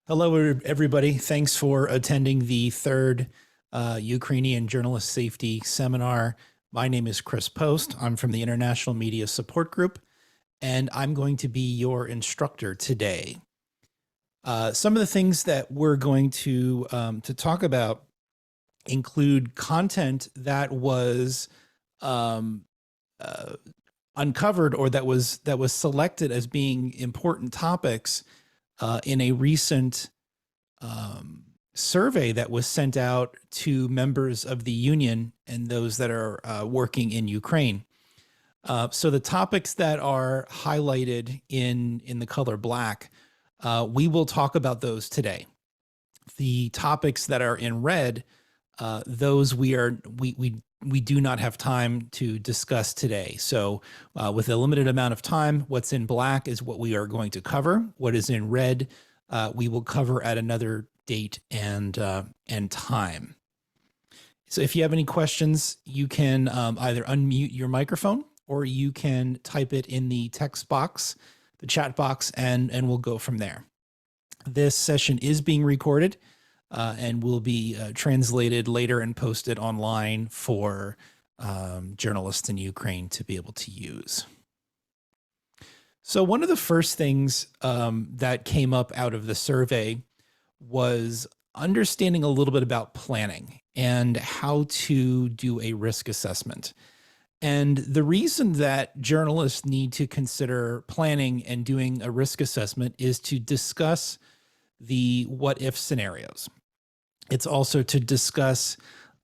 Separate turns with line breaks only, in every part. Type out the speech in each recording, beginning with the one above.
Hello, everybody. Thanks for attending the third Ukrainian Journalist Safety Seminar. My name is Krys Post. I'm from the International Media Support Group, and I'm going to be your instructor today. Some of the things that we're going to talk about include content that was uncovered or that was selected as being important topics in a recent survey that was sent out to members of the union and those that are working in Ukraine. So the topics that are highlighted in the color black, we will talk about those today. The topics that are in red, those we do not have time to discuss today. So with a limited amount of time, what's in black is what we are going to cover. What is in red, we will cover at another date and time. So if you have any questions, you can either unmute your microphone or you can type it in the text box, the chat box, and we'll go from there. This session is being recorded and will be translated later and posted online for journalists in Ukraine to be able to use. So one of the first things that came up out of the survey was understanding a little bit about planning and how to do a risk assessment. And the reason that journalists need to consider planning and doing a risk assessment is to discuss the what-if scenarios. It's also to discuss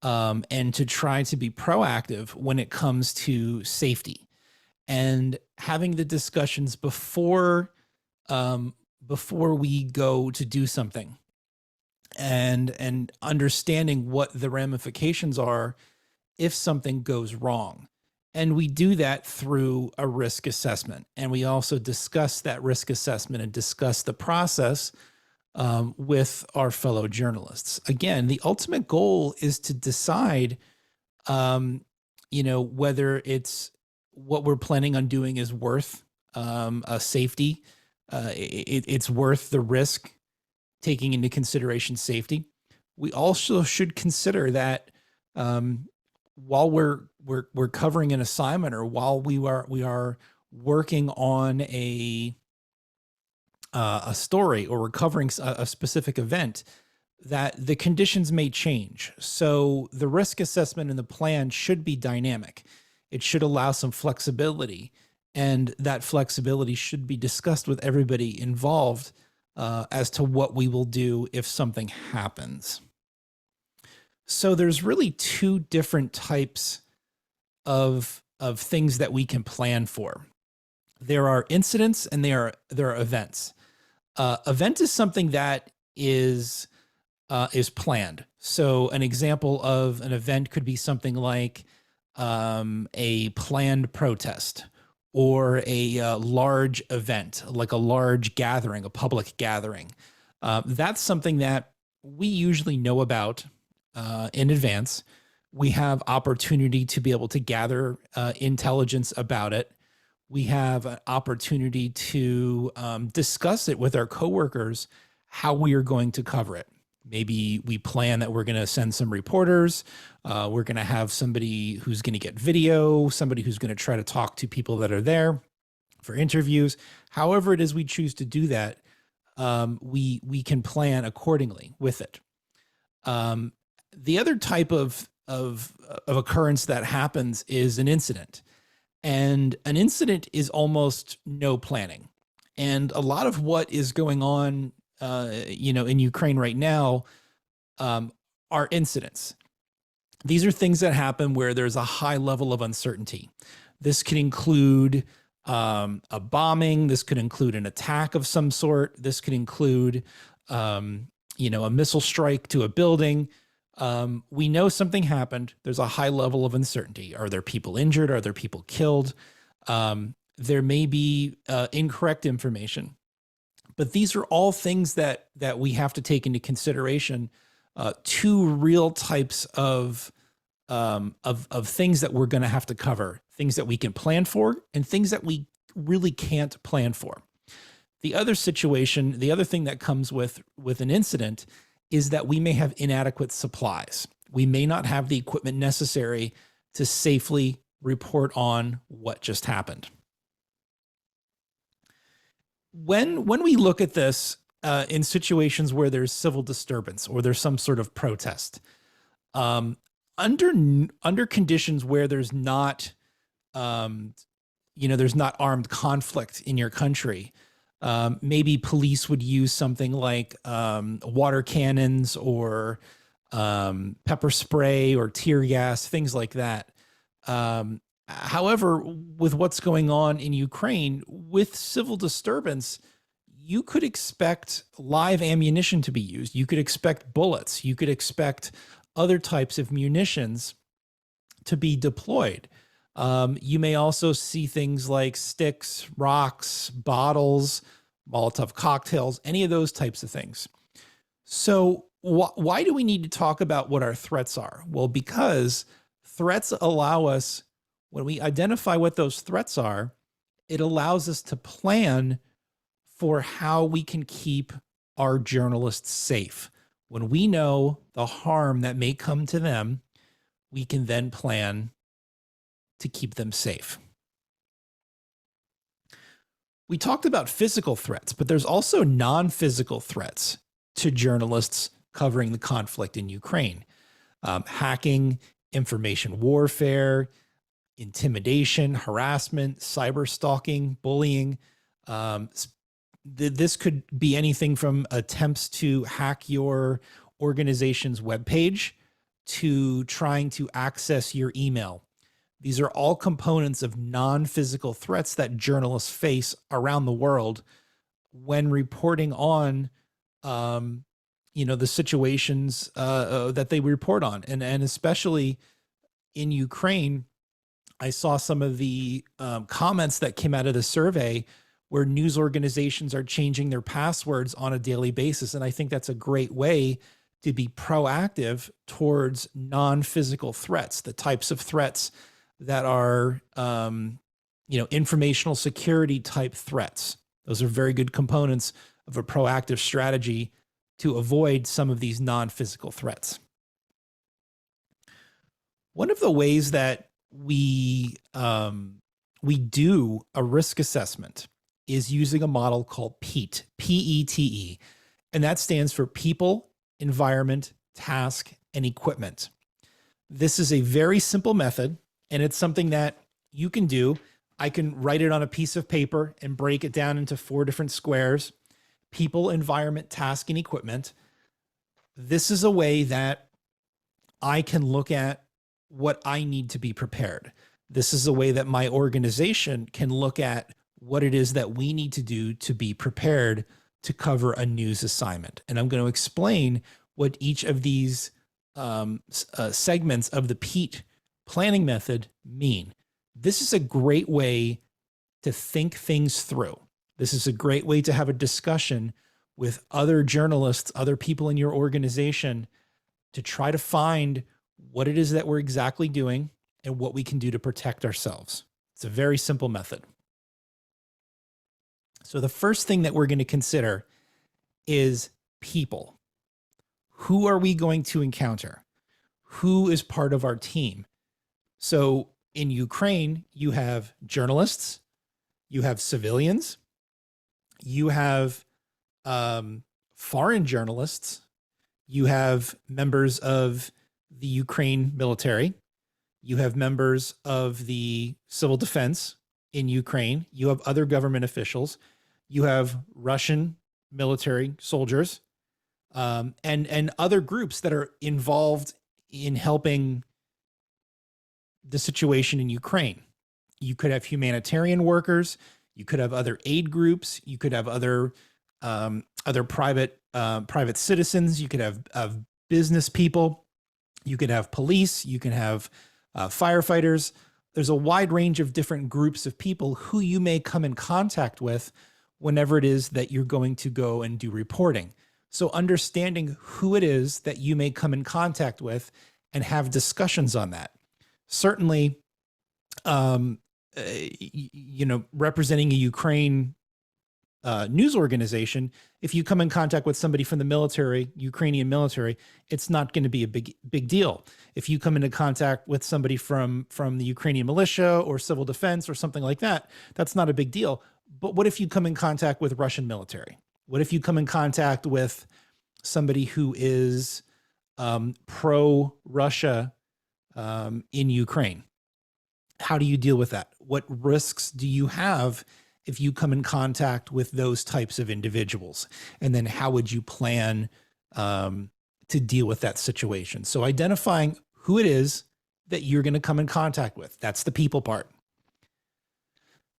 and to try to be proactive when it comes to safety and having the discussions before we go to do something and understanding what the ramifications are if something goes wrong. And we do that through a risk assessment. And we also discuss that risk assessment and discuss the process with our fellow journalists. Again, the ultimate goal is to decide, whether it's what we're planning on doing is worth a safety. It's worth the risk, taking into consideration safety. We also should consider that while we're covering an assignment or while we are working on a story or we're covering a specific event, that the conditions may change. So the risk assessment and the plan should be dynamic. It should allow some flexibility, and that flexibility should be discussed with everybody involved as to what we will do if something happens. So there's really two different types of things that we can plan for. There are incidents and there are events. Event is something that is planned. So an example of an event could be something like a planned protest or a large event, like a large gathering, a public gathering. That's something that we usually know about in advance. We have opportunity to be able to gather intelligence about it. We have an opportunity to discuss it with our coworkers, how we are going to cover it. Maybe we plan that we're going to send some reporters. We're going to have somebody who's going to get video, somebody who's going to try to talk to people that are there for interviews. However it is we choose to do that, we can plan accordingly with it. The other type of occurrence that happens is an incident. And an incident is almost no planning. And a lot of what is going on, in Ukraine right now, are incidents. These are things that happen where there's a high level of uncertainty. This could include a bombing. This could include an attack of some sort. This could include, a missile strike to a building. We know something happened. There's a high level of uncertainty. Are there people injured? Are there people killed? There may be incorrect information. But these are all things that we have to take into consideration. Two real types of things that we're going to have to cover: things that we can plan for and things that we really can't plan for. The other situation, the other thing that comes with an incident is that we may have inadequate supplies. We may not have the equipment necessary to safely report on what just happened. When we look at this in situations where there's civil disturbance or there's some sort of protest, under conditions where there's not, there's not armed conflict in your country, maybe police would use something like water cannons or pepper spray or tear gas, things like that. However, with what's going on in Ukraine, with civil disturbance, you could expect live ammunition to be used. You could expect bullets. You could expect other types of munitions to be deployed. You may also see things like sticks, rocks, bottles, Molotov cocktails, any of those types of things. So why do we need to talk about what our threats are? Well, because threats allow us, when we identify what those threats are, it allows us to plan for how we can keep our journalists safe. When we know the harm that may come to them, we can then plan to keep them safe. We talked about physical threats, but there's also non-physical threats to journalists covering the conflict in Ukraine. Hacking, information warfare, intimidation, harassment, cyber stalking, bullying. This could be anything from attempts to hack your organization's webpage to trying to access your email. These are all components of non-physical threats that journalists face around the world when reporting on, the situations that they report on. And especially in Ukraine, I saw some of the comments that came out of the survey where news organizations are changing their passwords on a daily basis. And I think that's a great way to be proactive towards non-physical threats, the types of threats that are, informational security type threats. Those are very good components of a proactive strategy to avoid some of these non-physical threats. One of the ways that we do a risk assessment is using a model called PETE, P-E-T-E, and that stands for people, environment, task, and equipment. This is a very simple method, and it's something that you can do. I can write it on a piece of paper and break it down into 4 different squares: people, environment, task, and equipment. This is a way that I can look at what I need to be prepared. This is a way that my organization can look at what it is that we need to do to be prepared to cover a news assignment. And I'm going to explain what each of these segments of the PETE planning method mean. This is a great way to think things through. This is a great way to have a discussion with other journalists, other people in your organization, to try to find what it is that we're exactly doing and what we can do to protect ourselves. It's a very simple method. So the first thing that we're going to consider is people. Who are we going to encounter? Who is part of our team? So in Ukraine, you have journalists, you have civilians, you have foreign journalists, you have members of the Ukraine military, you have members of the civil defense in Ukraine, you have other government officials, you have Russian military soldiers, and other groups that are involved in helping the situation in Ukraine. You could have humanitarian workers, you could have other aid groups, you could have other private citizens, you could have business people, you could have police, you can have firefighters. There's a wide range of different groups of people who you may come in contact with whenever it is that you're going to go and do reporting. So understanding who it is that you may come in contact with and have discussions on that. Certainly, representing a Ukraine news organization, if you come in contact with somebody from the military, Ukrainian military, it's not going to be a big deal. If you come into contact with somebody from the Ukrainian militia or civil defense or something like that, that's not a big deal. But what if you come in contact with Russian military? What if you come in contact with somebody who is pro-Russia in Ukraine? How do you deal with that? What risks do you have if you come in contact with those types of individuals? And then how would you plan to deal with that situation? So identifying who it is that you're going to come in contact with. That's the people part.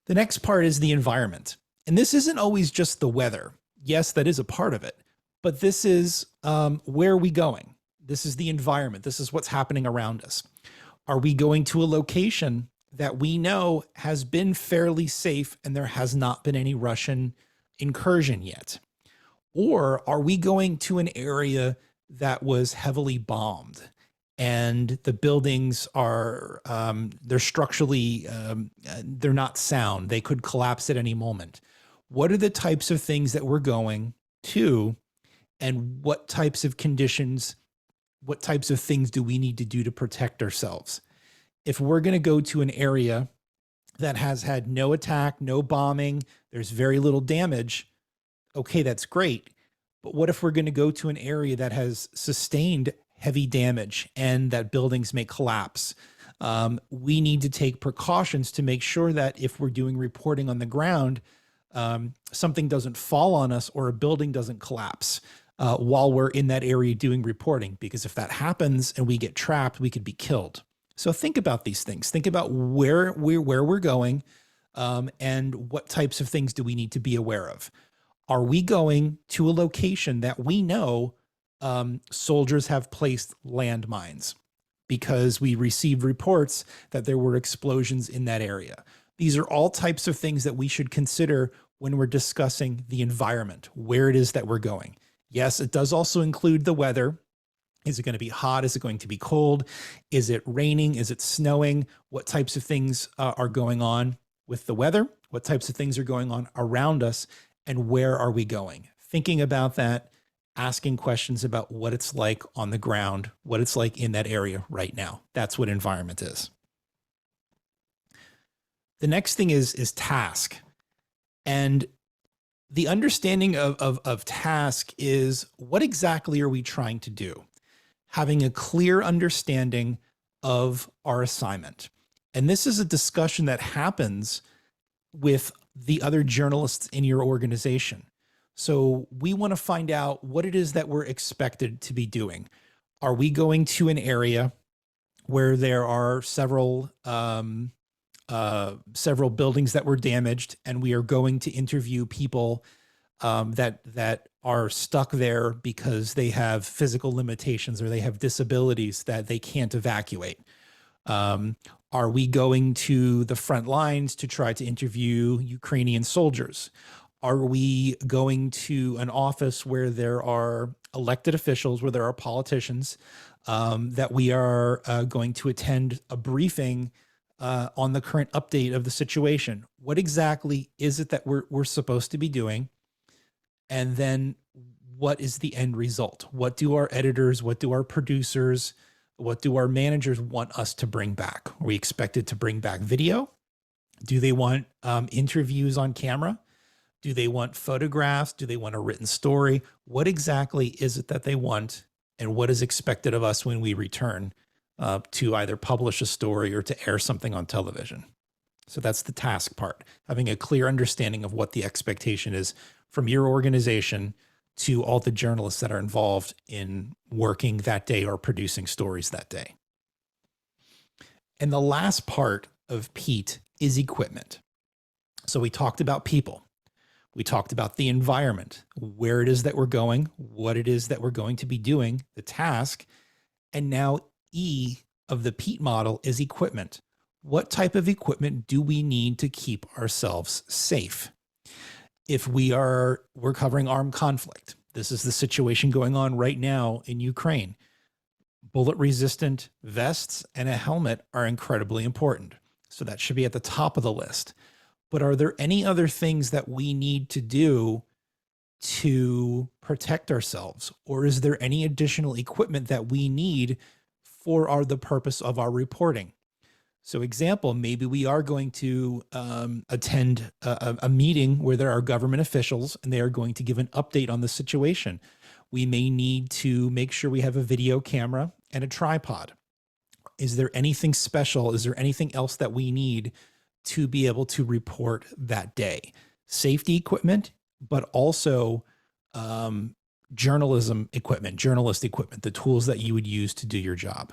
The next part is the environment. And this isn't always just the weather. Yes, that is a part of it, but this is where are we going? This is the environment. This is what's happening around us. Are we going to a location that we know has been fairly safe and there has not been any Russian incursion yet? Or are we going to an area that was heavily bombed and the buildings are, they're structurally, they're not sound. They could collapse at any moment. What are the types of things that we're going to, and what types of conditions, what types of things do we need to do to protect ourselves? If we're going to go to an area that has had no attack, no bombing, there's very little damage, okay, that's great. But what if we're going to go to an area that has sustained heavy damage and that buildings may collapse? We need to take precautions to make sure that if we're doing reporting on the ground, something doesn't fall on us or a building doesn't collapse while we're in that area doing reporting. Because if that happens and we get trapped, we could be killed. So think about these things. Think about where we're going and what types of things do we need to be aware of. Are we going to a location that we know soldiers have placed landmines because we received reports that there were explosions in that area? These are all types of things that we should consider when we're discussing the environment, where it is that we're going. Yes, it does also include the weather. Is it going to be hot? Is it going to be cold? Is it raining? Is it snowing? What types of things are going on with the weather? What types of things are going on around us? And where are we going? Thinking about that, asking questions about what it's like on the ground, what it's like in that area right now. That's what environment is. The next thing is task. And the understanding of task is, what exactly are we trying to do? Having a clear understanding of our assignment. And this is a discussion that happens with the other journalists in your organization. So we want to find out what it is that we're expected to be doing. Are we going to an area where there are several buildings that were damaged, and we are going to interview people that are stuck there because they have physical limitations or they have disabilities that they can't evacuate? Are we going to the front lines to try to interview Ukrainian soldiers? Are we going to an office where there are elected officials, where there are politicians, that we are going to attend a briefing on the current update of the situation? What exactly is it that we're supposed to be doing? And then what is the end result? What do our editors, what do our producers, what do our managers want us to bring back? Are we expected to bring back video? Do they want interviews on camera? Do they want photographs? Do they want a written story? What exactly is it that they want? And what is expected of us when we return to either publish a story or to air something on television? So that's the task part, having a clear understanding of what the expectation is from your organization to all the journalists that are involved in working that day or producing stories that day. And the last part of Pete is equipment. So we talked about people. We talked about the environment, where it is that we're going, what it is that we're going to be doing, the task. And now E of the Pete model is equipment. What type of equipment do we need to keep ourselves safe? If we're covering armed conflict, this is the situation going on right now in Ukraine. Bullet-resistant vests and a helmet are incredibly important. So that should be at the top of the list. but are there any other things that we need to do to protect ourselves? Or is there any additional equipment that we need for the purpose of our reporting? So example, maybe we are going to attend a meeting where there are government officials and they are going to give an update on the situation. We may need to make sure we have a video camera and a tripod. Is there anything special? Is there anything else that we need to be able to report that day? Safety equipment, but also journalism equipment, journalist equipment, the tools that you would use to do your job.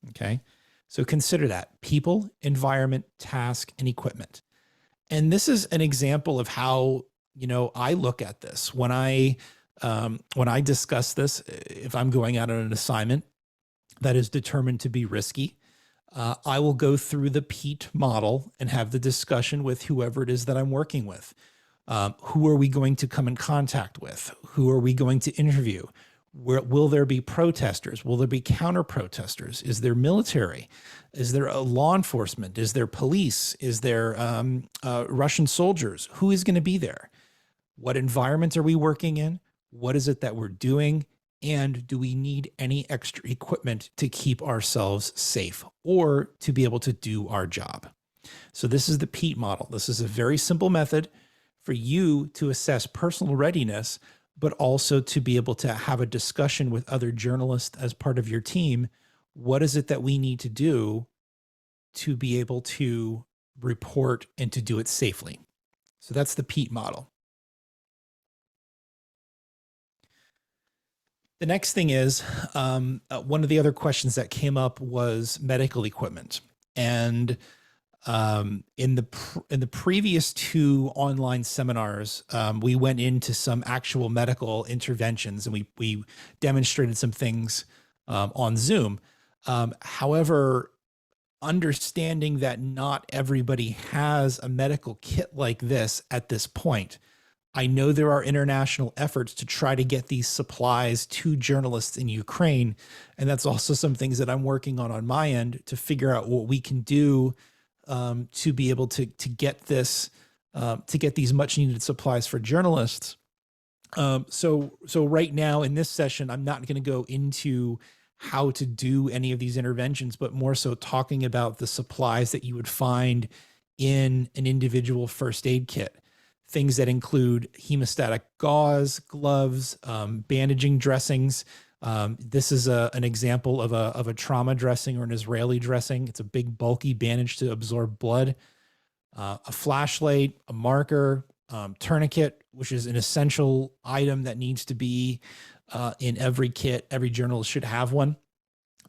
Okay. So consider that: people, environment, task, and equipment. And this is an example of how, I look at this when I discuss this. If I'm going out on an assignment that is determined to be risky, I will go through the PEAT model and have the discussion with whoever it is that I'm working with. Who are we going to come in contact with? Who are we going to interview? Will there be protesters? Will there be counter protesters? Is there military? Is there a law enforcement? Is there police? Is there Russian soldiers? Who is going to be there? What environment are we working in? What is it that we're doing? And do we need any extra equipment to keep ourselves safe or to be able to do our job? So this is the PEAT model. This is a very simple method for you to assess personal readiness, but also to be able to have a discussion with other journalists as part of your team. What is it that we need to do to be able to report and to do it safely? So that's the PEAT model. The next thing is, one of the other questions that came up was medical equipment. And in the previous two online seminars, we went into some actual medical interventions and we demonstrated some things on Zoom. However, understanding that not everybody has a medical kit like this at this point, I know there are international efforts to try to get these supplies to journalists in Ukraine. And that's also some things that I'm working on my end to figure out what we can do to be able to get this, to get these much needed supplies for journalists. So right now in this session, I'm not going to go into how to do any of these interventions, but more so talking about the supplies that you would find in an individual first aid kit. Things that include hemostatic gauze, gloves, bandaging dressings. This is an example of a trauma dressing or an Israeli dressing. It's a big bulky bandage to absorb blood. A flashlight, a marker, tourniquet, which is an essential item that needs to be in every kit. Every journalist should have one.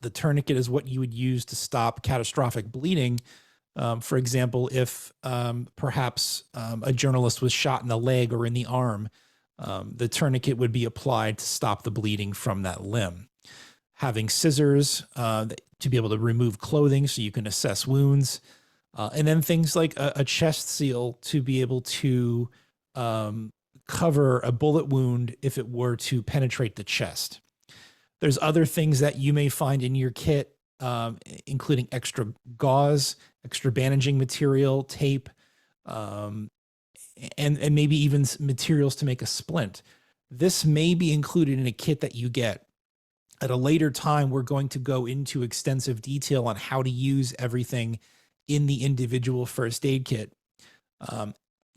The tourniquet is what you would use to stop catastrophic bleeding. For example, if perhaps a journalist was shot in the leg or in the arm, the tourniquet would be applied to stop the bleeding from that limb. Having scissors to be able to remove clothing so you can assess wounds. And then things like a chest seal to be able to cover a bullet wound if it were to penetrate the chest. There's other things that you may find in your kit, including extra gauze, extra bandaging material, tape, and maybe even materials to make a splint. This may be included in a kit that you get. At a later time, we're going to go into extensive detail on how to use everything in the individual first aid kit.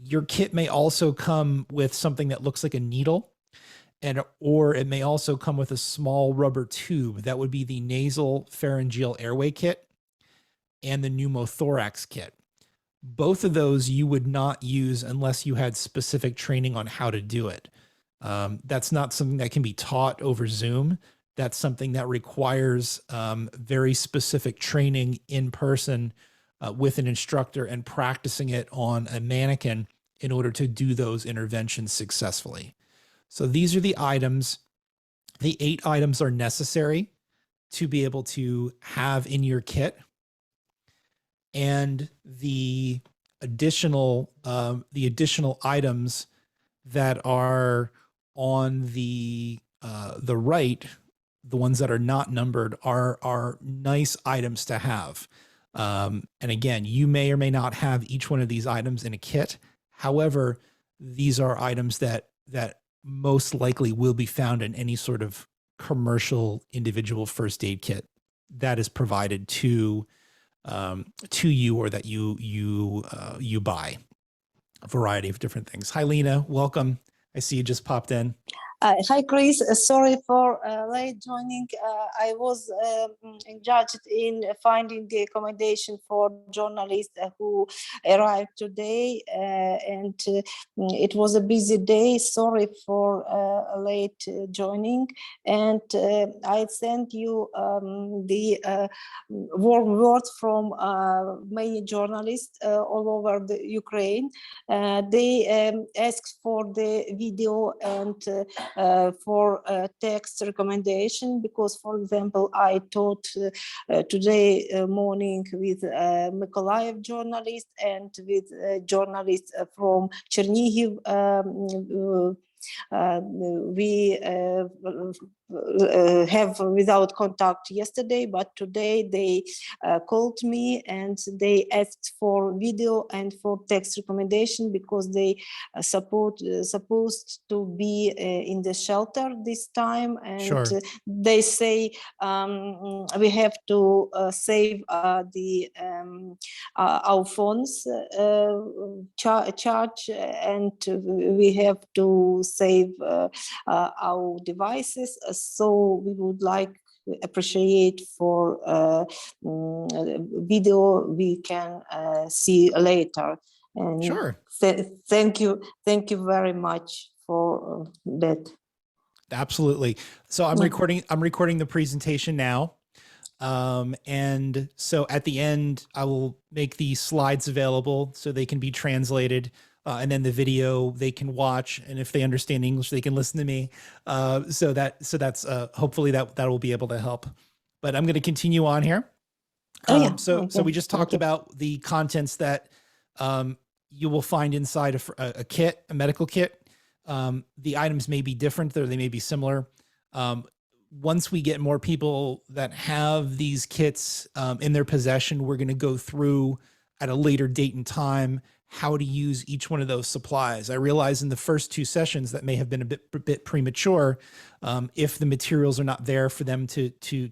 Your kit may also come with something that looks like a needle, or it may also come with a small rubber tube. That would be the nasal pharyngeal airway kit and the pneumothorax kit. Both of those you would not use unless you had specific training on how to do it. That's not something that can be taught over Zoom. That's something that requires very specific training in person with an instructor and practicing it on a mannequin in order to do those interventions successfully. So these are the items. The 8 items are necessary to be able to have in your kit. And the additional items that are on the right, the ones that are not numbered, are nice items to have. And again, you may or may not have each one of these items in a kit. However, these are items that most likely will be found in any sort of commercial individual first aid kit that is provided to you, or that you buy. A variety of different things. Hi, Lena. Welcome. I see you just popped in.
Hi, Chris. Sorry for late joining. I was engaged in finding the accommodation for journalists who arrived today, and it was a busy day. Sorry for late joining. And I sent you the warm words from many journalists all over the Ukraine. They asked for the video and for text recommendation, because, for example, I taught today morning with Mykolaiv journalist and with journalists from Chernihiv. We have without contact yesterday, but today they called me and they asked for video and for text recommendation, because they supposed to be in the shelter this time, and
Sure.
They say we have to save our phones charge, and we have to save our devices. So we would appreciate for video we can see later. And
Sure.
Thank you very much for that.
Absolutely. So I'm recording the presentation now. And so at the end, I will make these slides available so they can be translated. And then the video they can watch, and if they understand English, they can listen to me. So that's hopefully that will be able to help. But I'm going to continue on here. So we just talked about the contents that you will find inside a kit, a medical kit. The items may be different, or they may be similar. Once we get more people that have these kits in their possession, we're going to go through at a later date and time how to use each one of those supplies. I realize in the first two sessions that may have been a bit premature. If the materials are not there for them to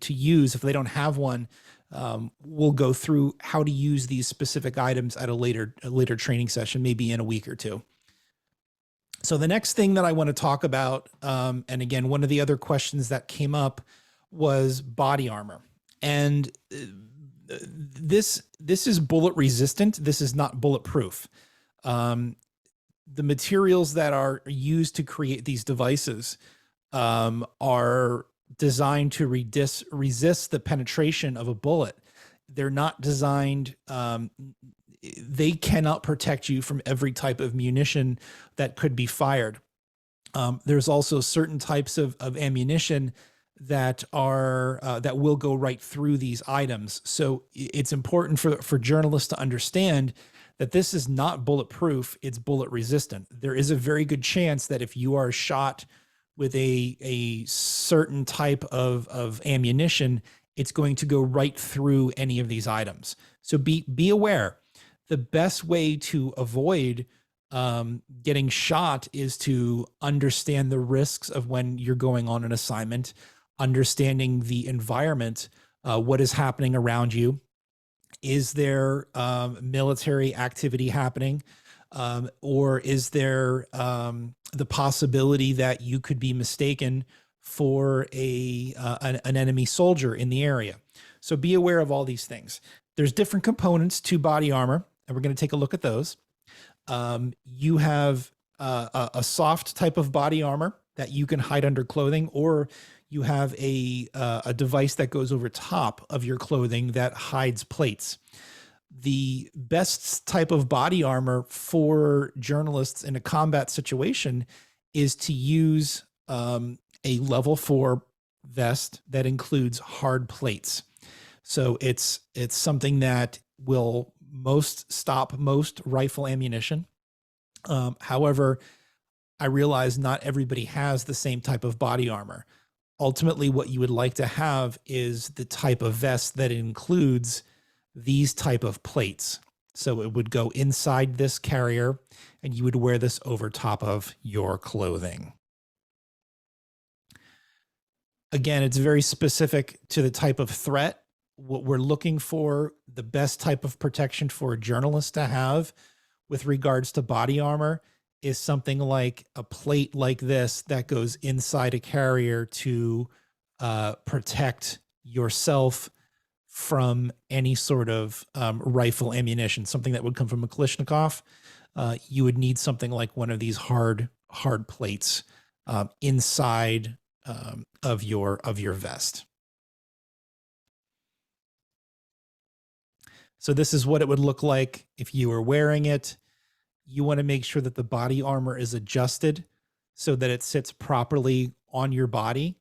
use, if they don't have one, we'll go through how to use these specific items at a later training session, maybe in a week or two. So the next thing that I want to talk about, and again, one of the other questions that came up was body armor. And this is bullet resistant. This is not bulletproof. The materials that are used to create these devices are designed to resist the penetration of a bullet. They're not designed, they cannot protect you from every type of munition that could be fired. There's also certain types of ammunition that will go right through these items. So it's important for journalists to understand that this is not bulletproof, it's bullet resistant. There is a very good chance that if you are shot with a certain type of ammunition, it's going to go right through any of these items. So be aware. The best way to avoid getting shot is to understand the risks of when you're going on an assignment, understanding the environment, what is happening around you. Is there military activity happening? Or is there the possibility that you could be mistaken for an enemy soldier in the area? So be aware of all these things. There's different components to body armor, and we're going to take a look at those. You have a soft type of body armor that you can hide under clothing, or you have a device that goes over top of your clothing that hides plates. The best type of body armor for journalists in a combat situation is to use a level 4 vest that includes hard plates. So it's something that will stop most rifle ammunition. However, I realize not everybody has the same type of body armor. Ultimately, what you would like to have is the type of vest that includes these type of plates. So it would go inside this carrier, and you would wear this over top of your clothing. Again, it's very specific to the type of threat. What we're looking for, the best type of protection for a journalist to have with regards to body armor is something like a plate like this that goes inside a carrier to protect yourself from any sort of rifle ammunition, something that would come from a Kalashnikov. You would need something like one of these hard plates inside of your vest. So this is what it would look like if you were wearing it. You want to make sure that the body armor is adjusted so that it sits properly on your body.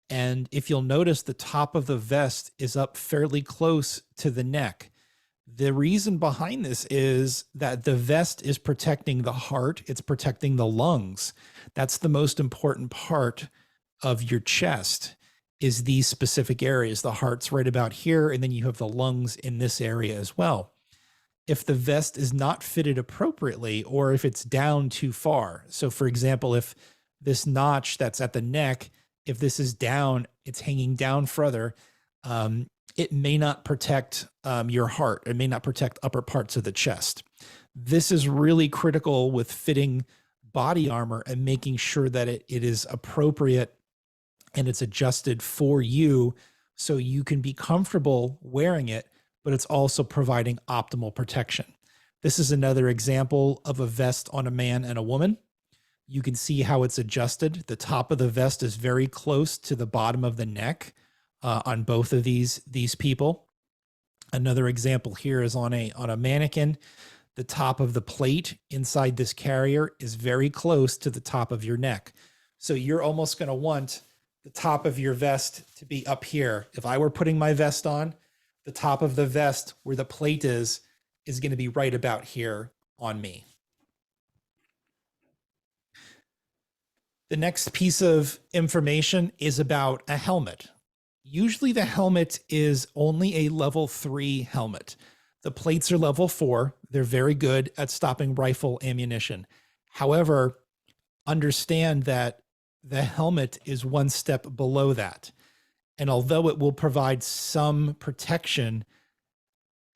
And if you'll notice, the top of the vest is up fairly close to the neck. The reason behind this is that the vest is protecting the heart. It's protecting the lungs. That's the most important part of your chest, is these specific areas. The heart's right about here, and then you have the lungs in this area as well. If the vest is not fitted appropriately, or if it's down too far. So for example, if this notch that's at the neck, if this is down, it's hanging down further, it may not protect your heart. It may not protect upper parts of the chest. This is really critical with fitting body armor and making sure that it is appropriate and it's adjusted for you so you can be comfortable wearing it, but it's also providing optimal protection. This is another example of a vest on a man and a woman. You can see how it's adjusted. The top of the vest is very close to the bottom of the neck on both of these people. Another example here is on a mannequin. The top of the plate inside this carrier is very close to the top of your neck. So you're almost going to want the top of your vest to be up here. If I were putting my vest on, the top of the vest where the plate is going to be right about here on me. The next piece of information is about a helmet. Usually the helmet is only a level 3 helmet. The plates are level 4. They're very good at stopping rifle ammunition. However, understand that the helmet is one step below that. And although it will provide some protection,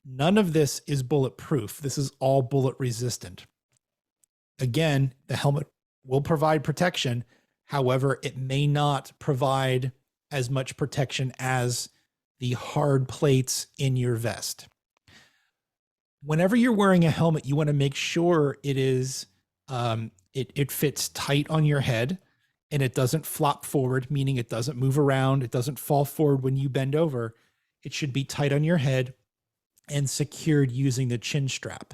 none of this is bulletproof. This is all bullet resistant. Again, the helmet will provide protection. However, it may not provide as much protection as the hard plates in your vest. Whenever you're wearing a helmet, you want to make sure it is it fits tight on your head and it doesn't flop forward, meaning it doesn't move around. It doesn't fall forward when you bend over. It should be tight on your head and secured using the chin strap.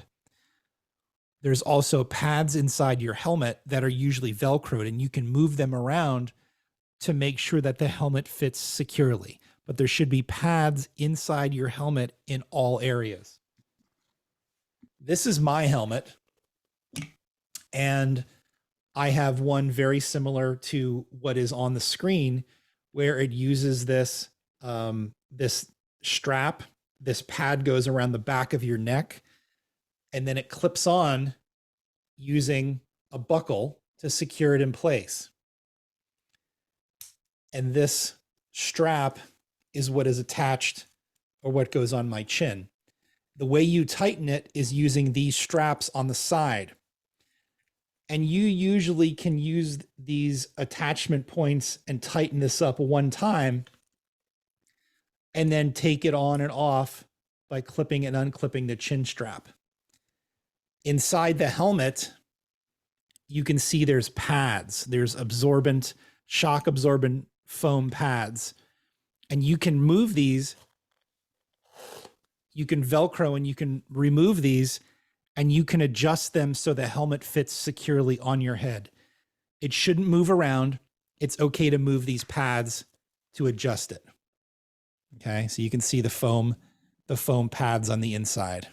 There's also pads inside your helmet that are usually Velcroed, and you can move them around to make sure that the helmet fits securely. But there should be pads inside your helmet in all areas. This is my helmet, and I have one very similar to what is on the screen, where it uses this, this strap. This pad goes around the back of your neck, and then it clips on using a buckle to secure it in place. And this strap is what is attached, or what goes on my chin. The way you tighten it is using these straps on the side. And you usually can use these attachment points and tighten this up one time, and then take it on and off by clipping and unclipping the chin strap. Inside the helmet, you can see there's pads. There's absorbent, shock absorbent foam pads. And you can move these. You can Velcro and you can remove these, and you can adjust them so the helmet fits securely on your head. It shouldn't move around. It's okay to move these pads to adjust it. Okay, so you can see the foam pads on the inside.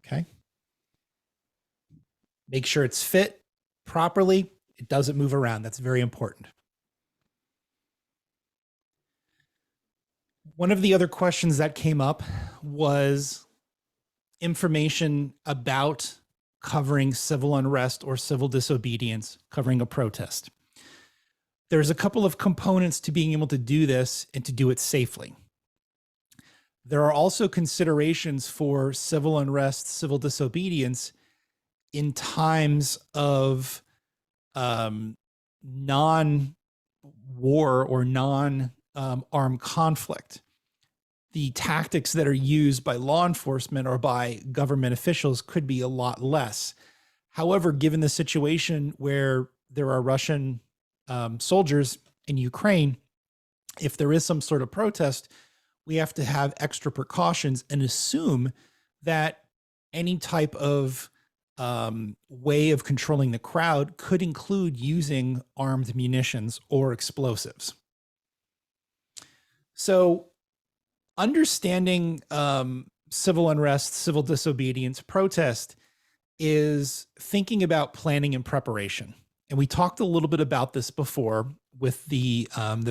Okay. Make sure it's fit properly. It doesn't move around. That's very important. One of the other questions that came up was information about covering civil unrest or civil disobedience, covering a protest. There's a couple of components to being able to do this and to do it safely. There are also considerations for civil unrest, civil disobedience in times of non-war or non-armed conflict. The tactics that are used by law enforcement or by government officials could be a lot less. However, given the situation where there are Russian soldiers in Ukraine, if there is some sort of protest, we have to have extra precautions and assume that any type of way of controlling the crowd could include using armed munitions or explosives. So understanding civil unrest, civil disobedience, protest is thinking about planning and preparation. And we talked a little bit about this before with the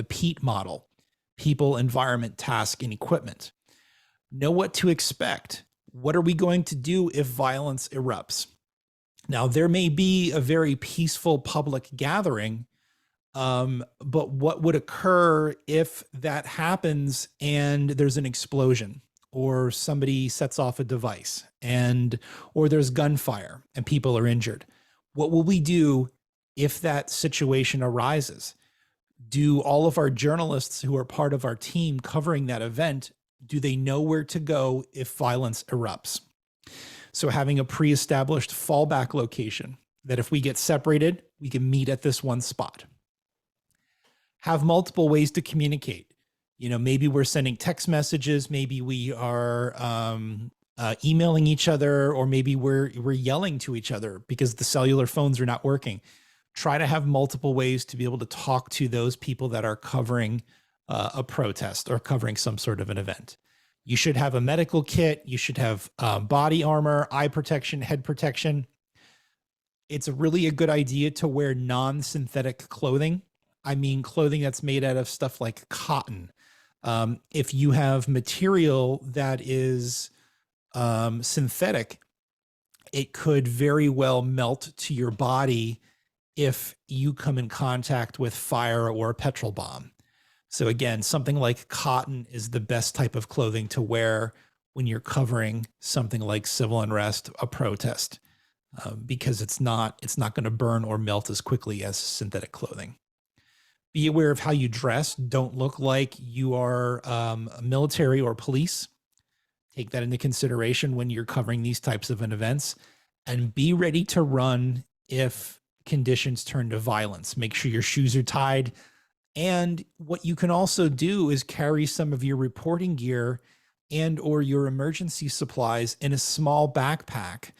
PEAT model, people, environment, task, and equipment. Know what to expect. What are we going to do if violence erupts? Now, there may be a very peaceful public gathering, but what would occur if that happens and there's an explosion or somebody sets off a device or there's gunfire and people are injured? What will we do if that situation arises? Do all of our journalists who are part of our team covering that event, do they know where to go if violence erupts? So having a pre-established fallback location that if we get separated, we can meet at this one spot. Have multiple ways to communicate. You know, maybe we're sending text messages, maybe we are emailing each other, or maybe we're yelling to each other because the cellular phones are not working. Try to have multiple ways to be able to talk to those people that are covering a protest or covering some sort of an event. You should have a medical kit. You should have body armor, eye protection, head protection. It's really a good idea to wear non-synthetic clothing. I mean, clothing that's made out of stuff like cotton. If you have material that is synthetic, it could very well melt to your body if you come in contact with fire or a petrol bomb. So again, something like cotton is the best type of clothing to wear when you're covering something like civil unrest, a protest, because it's not going to burn or melt as quickly as synthetic clothing. Be aware of how you dress. Don't look like you are military or police. Take that into consideration when you're covering these types of events, and be ready to run if conditions turn to violence. Make sure your shoes are tied. And what you can also do is carry some of your reporting gear and or your emergency supplies in a small backpack.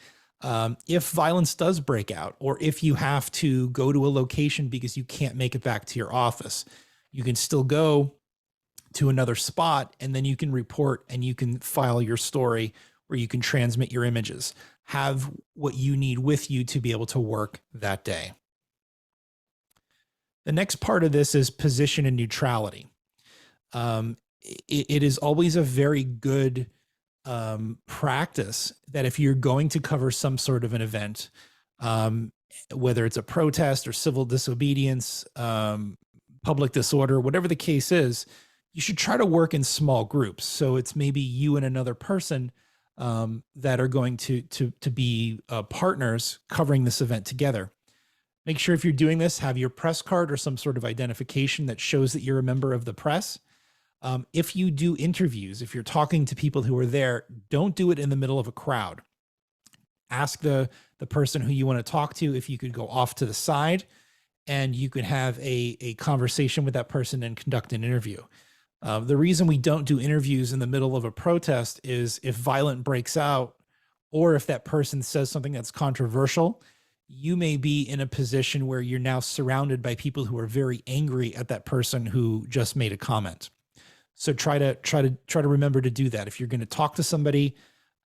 If violence does break out, or if you have to go to a location because you can't make it back to your office, you can still go to another spot and then you can report and you can file your story where you can transmit your images. Have what you need with you to be able to work that day. The next part of this is position and neutrality. It is always a very good practice that if you're going to cover some sort of an event, whether it's a protest or civil disobedience, public disorder, whatever the case is, you should try to work in small groups. So it's maybe you and another person that are going to be partners covering this event together. Make sure if you're doing this, have your press card or some sort of identification that shows that you're a member of the press. If you do interviews, if you're talking to people who are there, don't do it in the middle of a crowd. Ask the person who you want to talk to if you could go off to the side and you could have a conversation with that person and conduct an interview. The reason we don't do interviews in the middle of a protest is if violence breaks out or if that person says something that's controversial, you may be in a position where you're now surrounded by people who are very angry at that person who just made a comment. So try to remember to do that. If you're going to talk to somebody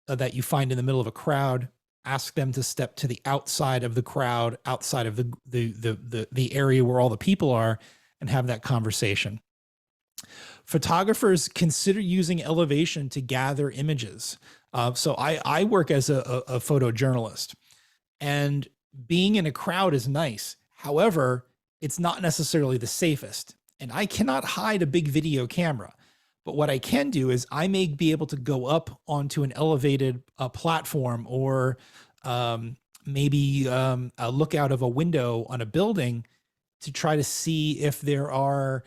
that you find in the middle of a crowd, ask them to step to the outside of the crowd, outside of the area where all the people are, and have that conversation. Photographers, consider using elevation to gather images. So I work as a photojournalist, and being in a crowd is nice. However, it's not necessarily the safest. And I cannot hide a big video camera. But what I can do is I may be able to go up onto an elevated platform, or maybe a look out of a window on a building to try to see if there are,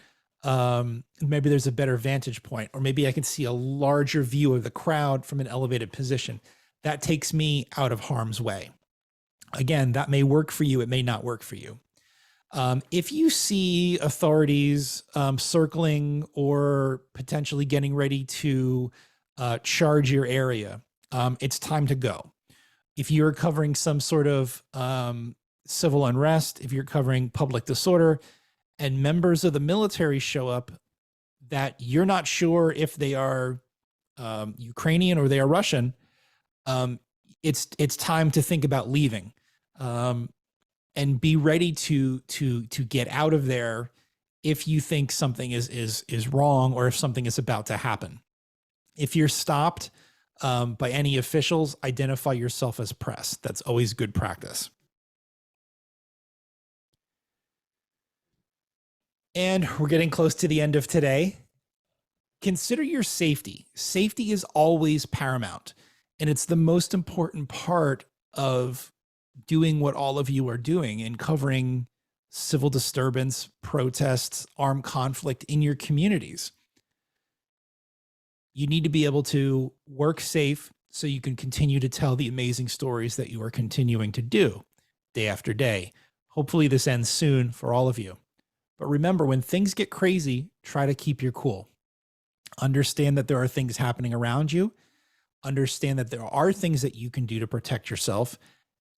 maybe there's a better vantage point, or maybe I can see a larger view of the crowd from an elevated position. That takes me out of harm's way. Again, that may work for you. It may not work for you. If you see authorities circling or potentially getting ready to charge your area, it's time to go. If you're covering some sort of civil unrest, if you're covering public disorder, and members of the military show up that you're not sure if they are Ukrainian or they are Russian, it's time to think about leaving. And be ready to get out of there if you think something is wrong, or if something is about to happen. If you're stopped by any officials, identify yourself as press. That's always good practice. And we're getting close to the end of today. Consider your safety. Safety is always paramount, and it's the most important part of doing what all of you are doing and covering civil disturbance, protests, armed conflict in your communities. You need to be able to work safe so you can continue to tell the amazing stories that you are continuing to do day after day. Hopefully this ends soon for all of you. But remember, when things get crazy, try to keep your cool. Understand that there are things happening around you. Understand that there are things that you can do to protect yourself.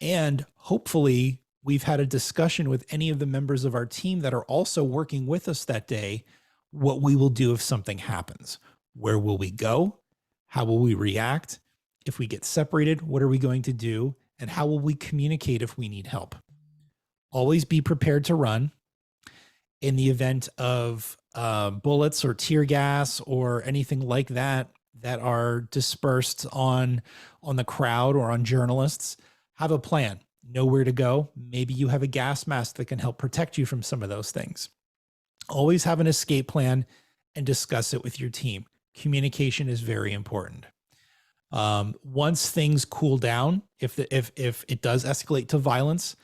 And hopefully we've had a discussion with any of the members of our team that are also working with us that day, what we will do if something happens. Where will we go? How will we react? If we get separated, what are we going to do? And how will we communicate if we need help? Always be prepared to run in the event of bullets or tear gas or anything like that that are dispersed on the crowd or on journalists. Have a plan, know where to go. Maybe you have a gas mask that can help protect you from some of those things. Always have an escape plan and discuss it with your team. Communication is very important. Once things cool down, if it does escalate to violence,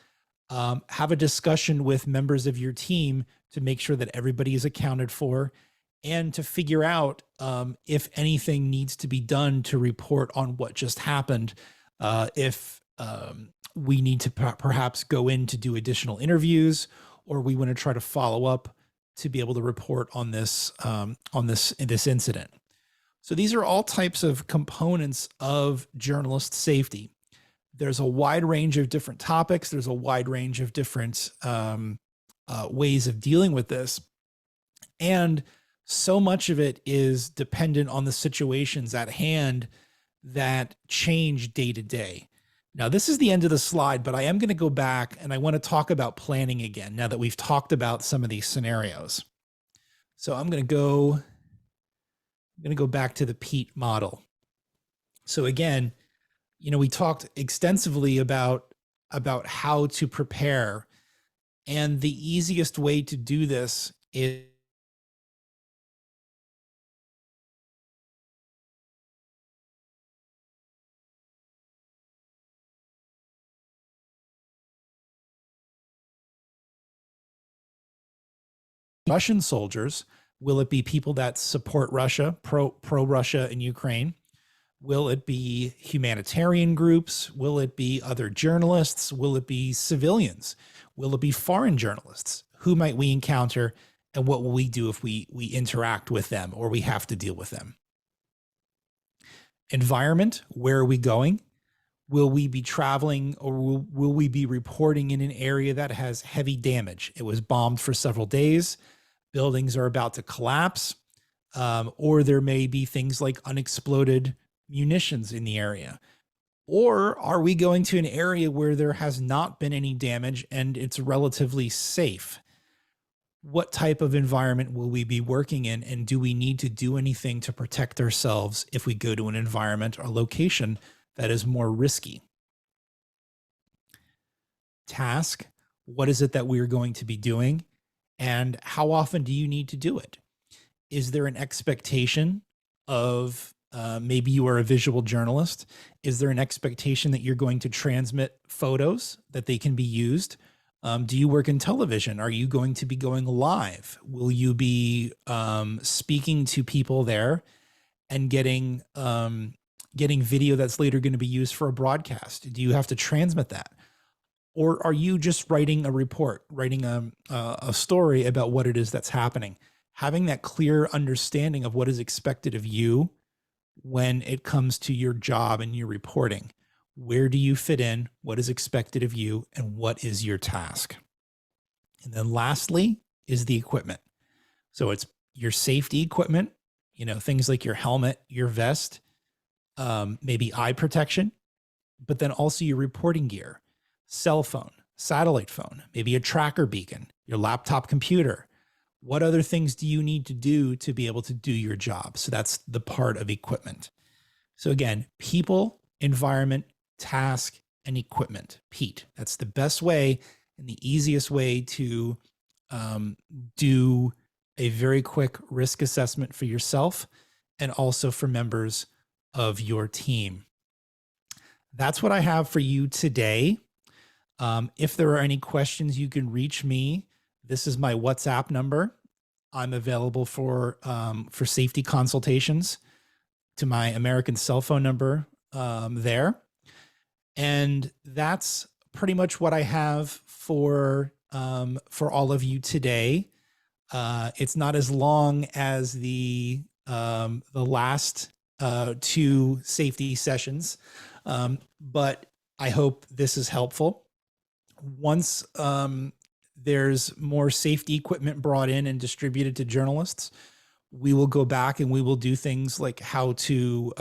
have a discussion with members of your team to make sure that everybody is accounted for, and to figure out if anything needs to be done to report on what just happened. If we need to perhaps go in to do additional interviews, or we want to try to follow up to be able to report on this incident. So these are all types of components of journalist safety. There's a wide range of different topics. There's a wide range of different ways of dealing with this. And so much of it is dependent on the situations at hand that change day to day. Now, this is the end of the slide, but I am going to go back and I want to talk about planning again now that we've talked about some of these scenarios. So I'm going to go back to the Pete model. So again, we talked extensively about how to prepare, and the easiest way to do this is Russian soldiers. Will it be people that support Russia, pro Russia in Ukraine? Will it be humanitarian groups? Will it be other journalists? Will it be civilians? Will it be foreign journalists? Who might we encounter, and what will we do if we interact with them or we have to deal with them? Environment, where are we going? Will we be traveling, or will we be reporting in an area that has heavy damage? It was bombed for several days. Buildings are about to collapse, or there may be things like unexploded munitions in the area. Or are we going to an area where there has not been any damage and it's relatively safe? what type of environment will we be working in, and do we need to do anything to protect ourselves if we go to an environment or location that is more risky? Task, what is it that we're going to be doing, and how often do you need to do it? Is there an expectation of maybe you are a visual journalist? Is there an expectation that you're going to transmit photos that they can be used? Do you work in television? Are you going to be going live? Will you be speaking to people there and getting video that's later going to be used for a broadcast? Do you have to transmit that? Or are you just writing a report, writing a story about what it is that's happening? Having that clear understanding of what is expected of you when it comes to your job and your reporting. Where do you fit in? What is expected of you? And what is your task? And then lastly is the equipment. So it's your safety equipment, things like your helmet, your vest, maybe eye protection, but then also your reporting gear, cell phone, satellite phone, maybe a tracker beacon, your laptop computer. What other things do you need to do to be able to do your job? So that's the part of equipment. So again, people, environment, task, and equipment. Pete, that's the best way and the easiest way to do a very quick risk assessment for yourself and also for members of your team. That's what I have for you today. If there are any questions, you can reach me. This is my WhatsApp number. I'm available for safety consultations to my American cell phone number there. And that's pretty much what I have for all of you today. It's not as long as the last two safety sessions, but I hope this is helpful. Once there's more safety equipment brought in and distributed to journalists, we will go back and we will do things like how to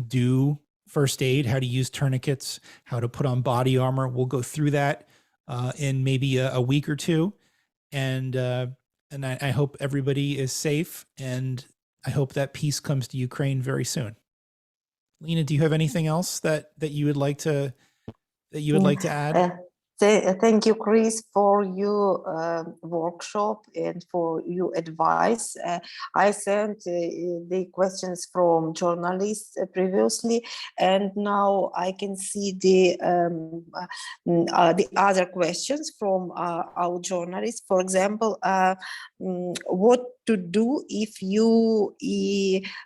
do first aid, how to use tourniquets, how to put on body armor. We'll go through that in maybe a week or two. And I hope everybody is safe, and I hope that peace comes to Ukraine very soon. Lena, do you have anything else that you would like to add?
Thank you, Chris, for your workshop and for your advice. I sent the questions from journalists previously, and now I can see the other questions from our journalists. For example, what to do if you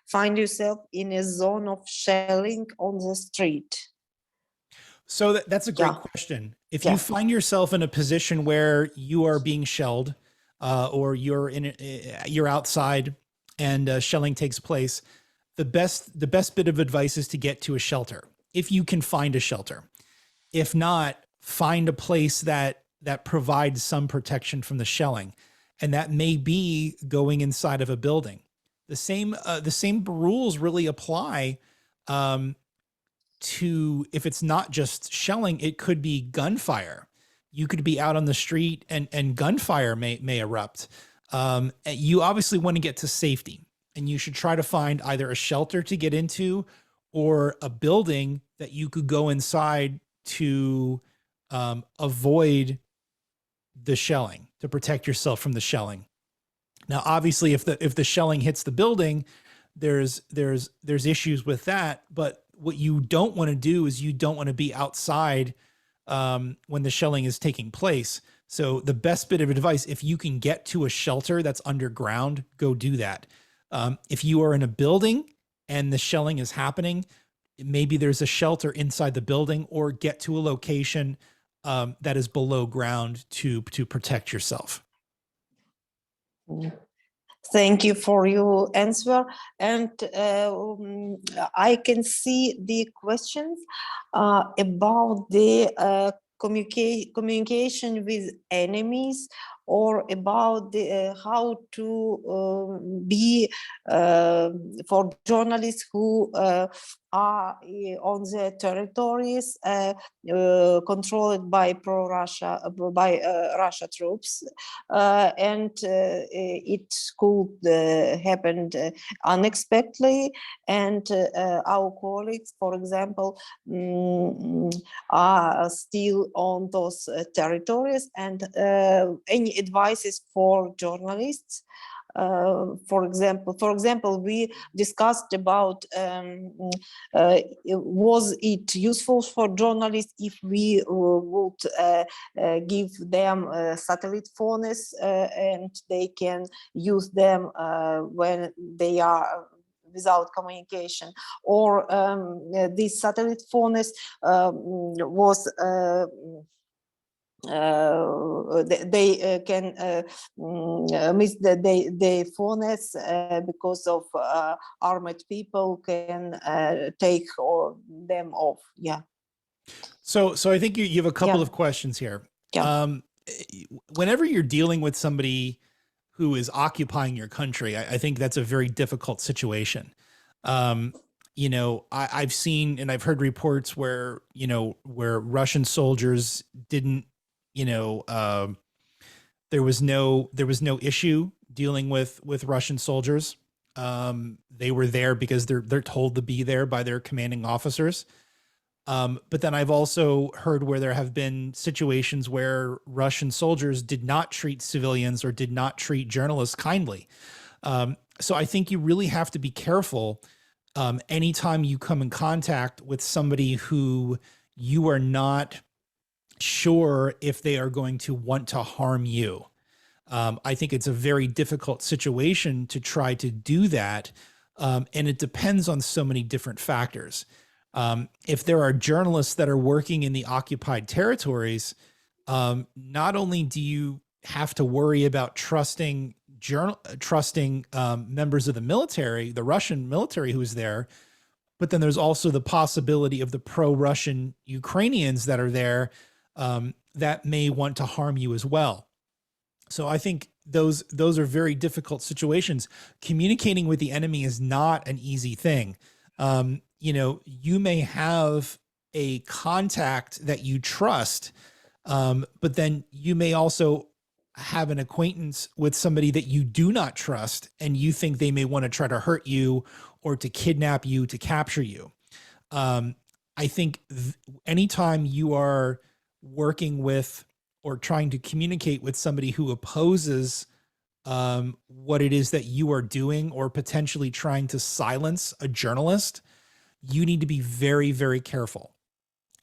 find yourself in a zone of shelling on the street?
So that's a great question. If you find yourself in a position where you are being shelled, or you're outside and shelling takes place, the best bit of advice is to get to a shelter, if you can find a shelter. If not, find a place that provides some protection from the shelling, and that may be going inside of a building. The same rules really apply to, if it's not just shelling, it could be gunfire. You could be out on the street and gunfire may erupt. You obviously want to get to safety, and you should try to find either a shelter to get into or a building that you could go inside to avoid the shelling, to protect yourself from the shelling. Now, obviously, if the shelling hits the building, there's issues with that, but what you don't want to do is you don't want to be outside when the shelling is taking place. So the best bit of advice, if you can get to a shelter that's underground, go do that. If you are in a building and the shelling is happening, maybe there's a shelter inside the building, or get to a location that is below ground to protect yourself.
Thank you for your answer. And I can see the questions about the communication with enemies or about how to be for journalists who are on the territories controlled by Russia troops, and it could happen unexpectedly, and our colleagues, for example, are still on those territories, and any advices for journalists. For example, we discussed about was it useful for journalists if we would give them satellite phones and they can use them when they are without communication, or these satellite phones was they can miss the phones because of armored people can take them off. Yeah.
So I think you have a couple of questions here.
Yeah.
Whenever you're dealing with somebody who is occupying your country, I think that's a very difficult situation. You know, I've seen and I've heard reports where, you know, where Russian soldiers didn't, you know, there was no issue dealing with Russian soldiers. They were there because they're told to be there by their commanding officers. But then I've also heard where there have been situations where Russian soldiers did not treat civilians or did not treat journalists kindly. So I think you really have to be careful anytime you come in contact with somebody who you are not sure if they are going to want to harm you. I think it's a very difficult situation to try to do that. And it depends on so many different factors. If there are journalists that are working in the occupied territories, not only do you have to worry about trusting members of the military, the Russian military who's there, but then there's also the possibility of the pro-Russian Ukrainians that are there that may want to harm you as well. So I think those are very difficult situations. Communicating with the enemy is not an easy thing. You know, you may have a contact that you trust, but then you may also have an acquaintance with somebody that you do not trust, and you think they may want to try to hurt you or to kidnap you, to capture you. I think anytime you are working with or trying to communicate with somebody who opposes what it is that you are doing, or potentially trying to silence a journalist, you need to be very, very careful.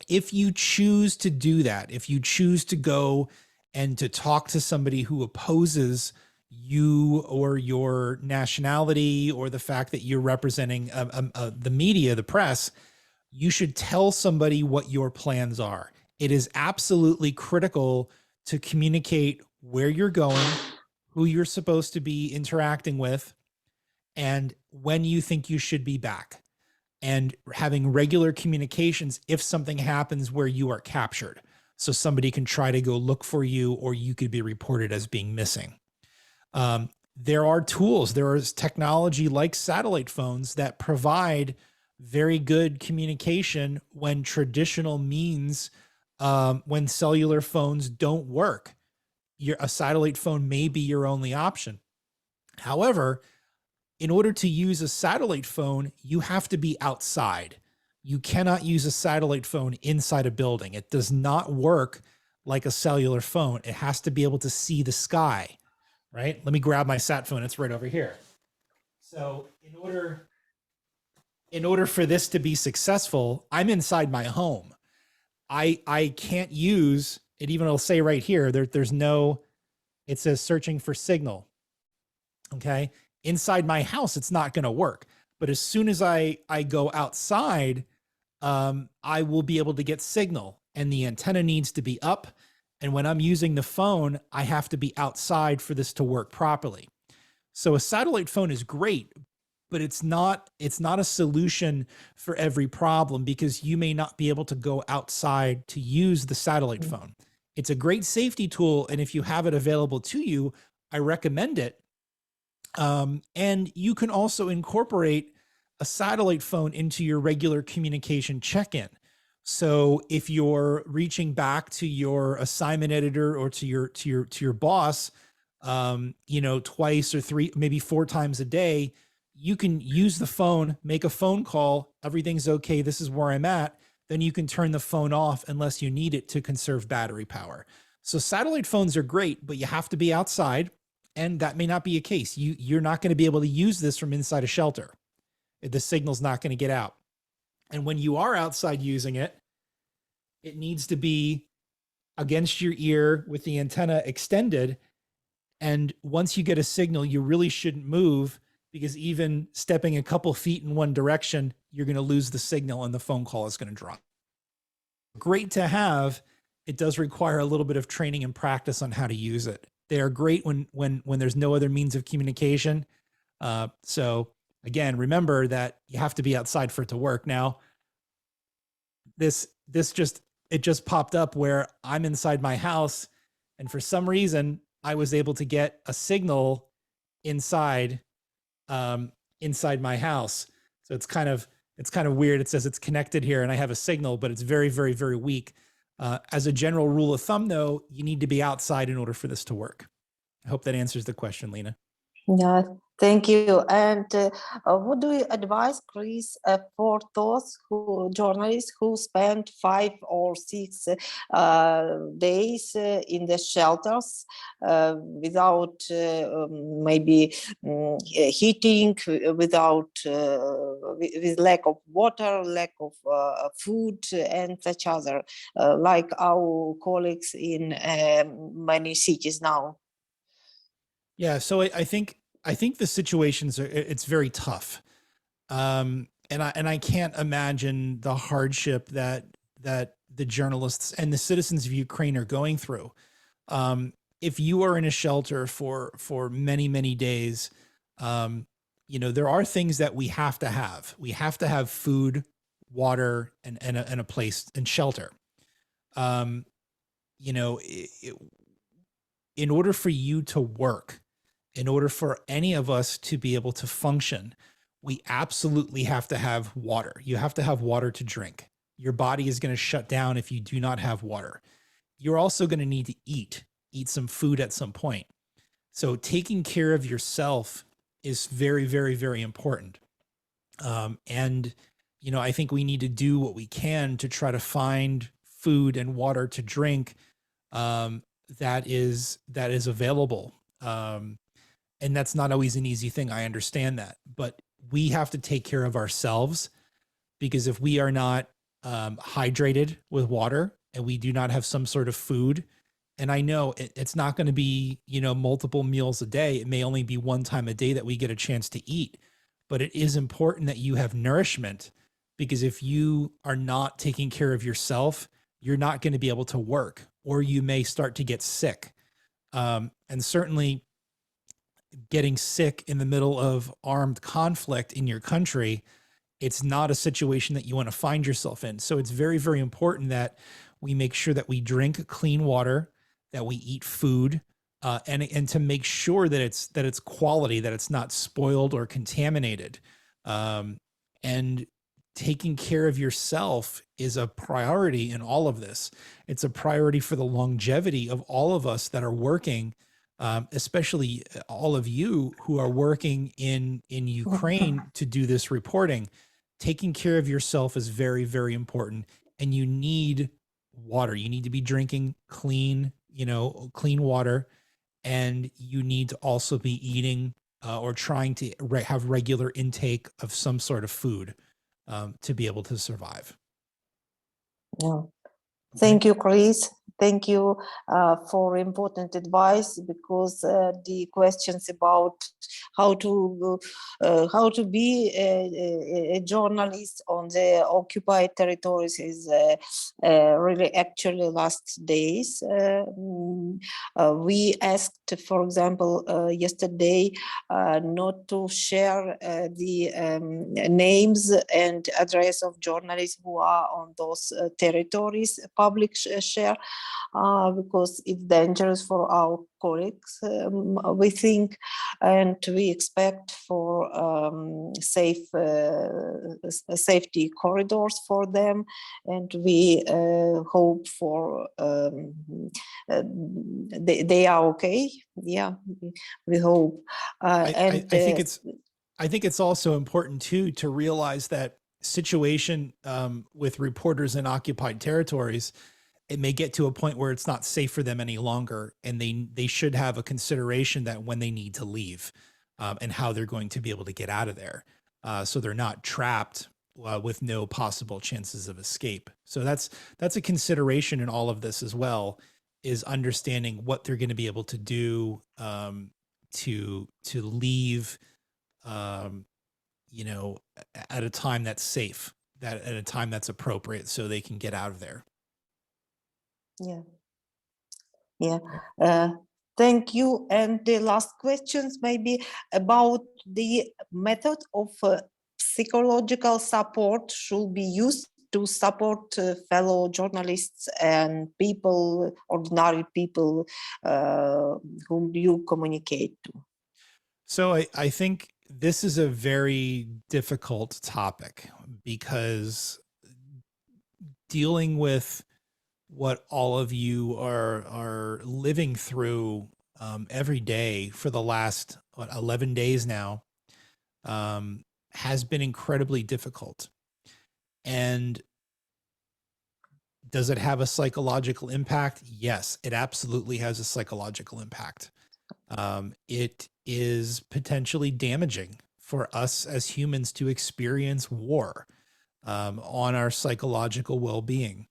If you choose to do that, if you choose to go and to talk to somebody who opposes you or your nationality or the fact that you're representing the media, the press, you should tell somebody what your plans are. It is absolutely critical to communicate where you're going, who you're supposed to be interacting with, and when you think you should be back, and having regular communications if something happens where you are captured. So somebody can try to go look for you, or you could be reported as being missing. There are tools, there is technology like satellite phones that provide very good communication when traditional means, when cellular phones don't work. A satellite phone may be your only option. However, in order to use a satellite phone, you have to be outside. You cannot use a satellite phone inside a building. It does not work like a cellular phone. It has to be able to see the sky, right? Let me grab my sat phone. It's right over here. So in order for this to be successful, I'm inside my home. I can't use it. Even it'll say right here, there's no, it says searching for signal. Okay. Inside my house, it's not going to work. But as soon as I go outside, I will be able to get signal, and the antenna needs to be up. And when I'm using the phone, I have to be outside for this to work properly. So a satellite phone is great, but it's not a solution for every problem, because you may not be able to go outside to use the satellite phone. It's a great safety tool, and if you have it available to you, I recommend it. And you can also incorporate a satellite phone into your regular communication check-in. So if you're reaching back to your assignment editor or to your boss, twice or three, maybe 4 times a day, you can use the phone, make a phone call. Everything's okay. This is where I'm at. Then you can turn the phone off unless you need it to conserve battery power. So satellite phones are great, but you have to be outside, and that may not be a case. You're not going to be able to use this from inside a shelter. The signal's not going to get out. And when you are outside using it, it needs to be against your ear with the antenna extended. And once you get a signal, you really shouldn't move, because even stepping a couple feet in one direction, you're going to lose the signal and the phone call is going to drop. Great to have. It does require a little bit of training and practice on how to use it. They are great when there's no other means of communication. So again, remember that you have to be outside for it to work. Now, it just popped up where I'm inside my house, and for some reason I was able to get a signal inside my house. So it's kind of weird. It says it's connected here and I have a signal, but it's very, very, very weak. As a general rule of thumb, though, you need to be outside in order for this to work. I hope that answers the question, Lena.
Yeah, thank you. And what do you advise, Chris, for those journalists who spend 5 or 6 days in the shelters without maybe heating, without with lack of water, lack of food, and such other, like our colleagues in many cities now?
Yeah, so I think the situations it's very tough, and I can't imagine the hardship that the journalists and the citizens of Ukraine are going through. If you are in a shelter for many days, there are things that we have to have. We have to have food, water, and a place and shelter. In order for you to work, in order for any of us to be able to function, we absolutely have to have water. You have to have water to drink. Your body is going to shut down if you do not have water. You're also going to need to eat some food at some point. So taking care of yourself is very, very, very important. I think we need to do what we can to try to find food and water to drink that is available. And that's not always an easy thing. I understand that, but we have to take care of ourselves, because if we are not hydrated with water and we do not have some sort of food, and I know it's not going to be, multiple meals a day. It may only be one time a day that we get a chance to eat, but it is important that you have nourishment, because if you are not taking care of yourself, you're not going to be able to work, or you may start to get sick. And certainly getting sick in the middle of armed conflict in your country, it's not a situation that you want to find yourself in. So it's very, very important that we make sure that we drink clean water, that we eat food, and to make sure that it's quality, that it's not spoiled or contaminated. And taking care of yourself is a priority in all of this. It's a priority for the longevity of all of us that are working, especially all of you who are working in Ukraine to do this reporting. Taking care of yourself is very, very important, and you need water. You need to be drinking clean water, and you need to also be eating or trying to have regular intake of some sort of food to be able to survive.
Yeah. Thank you, Chris. Thank you for important advice, because the questions about how to be a journalist on the occupied territories is really actually last days. We asked, for example, yesterday not to share the names and address of journalists who are on those territories, public share. because it's dangerous for our colleagues, we think, and we expect for safety corridors for them, and we hope for they are okay. Yeah, we hope.
I think it's also important too to realize that situation with reporters in occupied territories, it may get to a point where it's not safe for them any longer, and they should have a consideration that when they need to leave and how they're going to be able to get out of there, so they're not trapped with no possible chances of escape. So that's a consideration in all of this as well, is understanding what they're going to be able to do to leave, you know, at a time that's safe, that at a time that's appropriate, so they can get out of there.
Yeah. Thank you. And the last questions maybe about the method of psychological support should be used to support fellow journalists and people, ordinary people whom you communicate to.
So I think this is a very difficult topic, because dealing with what all of you are living through every day for the last 11 days now has been incredibly difficult. And does it have a psychological impact? Yes, it absolutely has a psychological impact. It is potentially damaging for us as humans to experience war on our psychological well-being.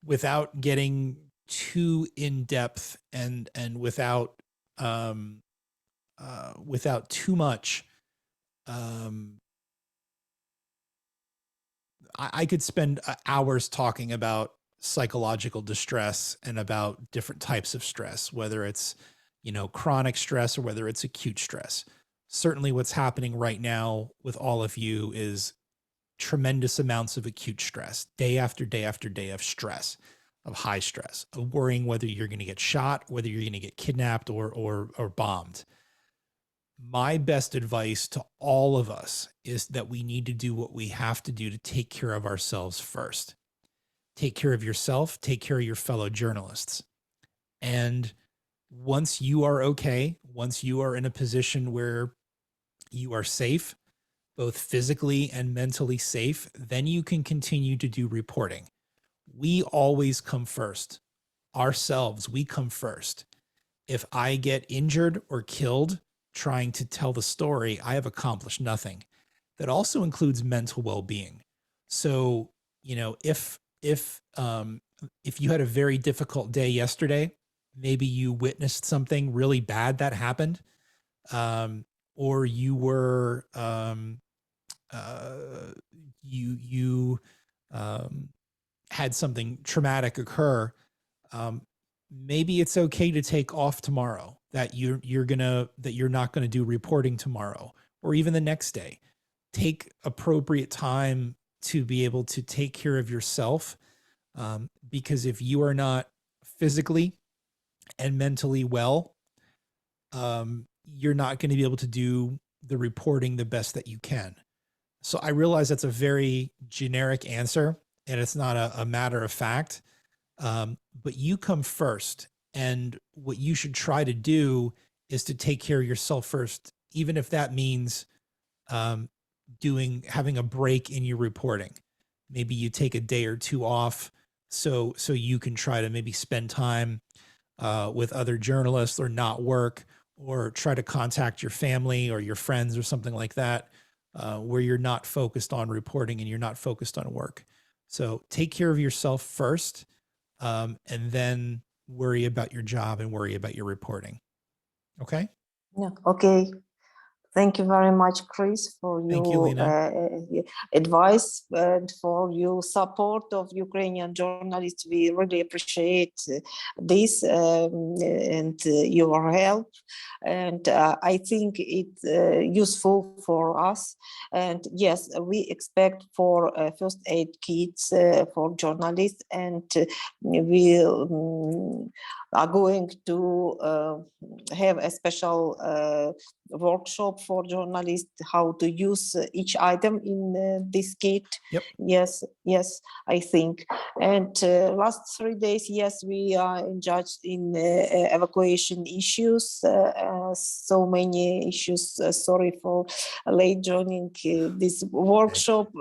Without getting too in depth and without too much, I could spend hours talking about psychological distress and about different types of stress, whether it's, you know, chronic stress or whether it's acute stress. Certainly what's happening right now with all of you is tremendous amounts of acute stress, day after day after day of stress, of high stress, of worrying whether you're going to get shot, whether you're going to get kidnapped or bombed. My best advice to all of us is that we need to do what we have to do to take care of ourselves first. Take care of yourself, take care of your fellow journalists. And once you are okay, once you are in a position where you are safe, both physically and mentally safe, then you can continue to do reporting. We always come first. Ourselves, we come first. If I get injured or killed trying to tell the story, I have accomplished nothing. That also includes mental well-being. So, you know, if you had a very difficult day yesterday, maybe you witnessed something really bad that happened, or you were you had something traumatic occur, maybe it's okay to take off tomorrow, that you're not gonna do reporting tomorrow or even the next day. Take appropriate time to be able to take care of yourself, because if you are not physically and mentally well, you're not going to be able to do the reporting the best that you can. So I realize that's a very generic answer and it's not a matter of fact, but you come first. And what you should try to do is to take care of yourself first, even if that means having a break in your reporting. Maybe you take a day or two off so you can try to maybe spend time with other journalists or not work, or try to contact your family or your friends or something like that, where you're not focused on reporting and you're not focused on work. So take care of yourself first, and then worry about your job and worry about your reporting. Okay?
Yeah, okay. Thank you very much, Chris, for
Thank you,
your
Lena.
advice and for your support of Ukrainian journalists. We really appreciate this and your help. And I think it's useful for us. And yes, we expect for first aid kits for journalists, and we are going to have a special workshop for journalists how to use each item in this kit.
Yep.
Yes, I think. And last 3 days, yes, we are engaged in evacuation issues. So many issues. Sorry for late joining this workshop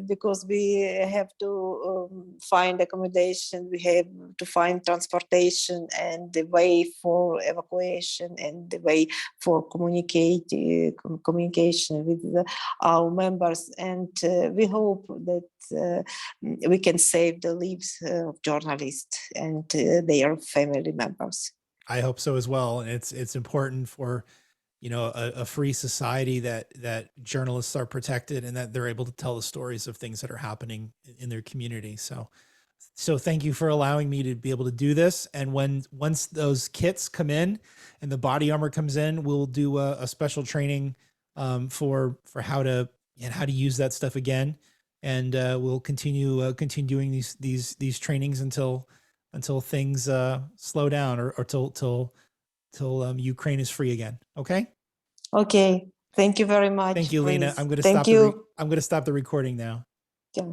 because we have to find accommodation, we have to find transportation and the way for evacuation and the way for communication with our members, and we hope that we can save the lives of journalists and their family members.
I hope so as well. And it's important for, you know, a free society that journalists are protected and that they're able to tell the stories of things that are happening in their community. So thank you for allowing me to be able to do this. And once those kits come in and the body armor comes in, we'll do a special training for how to use that stuff again. And we'll continue doing these trainings until things slow down or till Ukraine is free again. Okay.
Okay. Thank you very much.
Thank you, Lena.
Chris.
I'm going to
Thank
stop.
you.
I'm going to stop the recording now.
Yeah.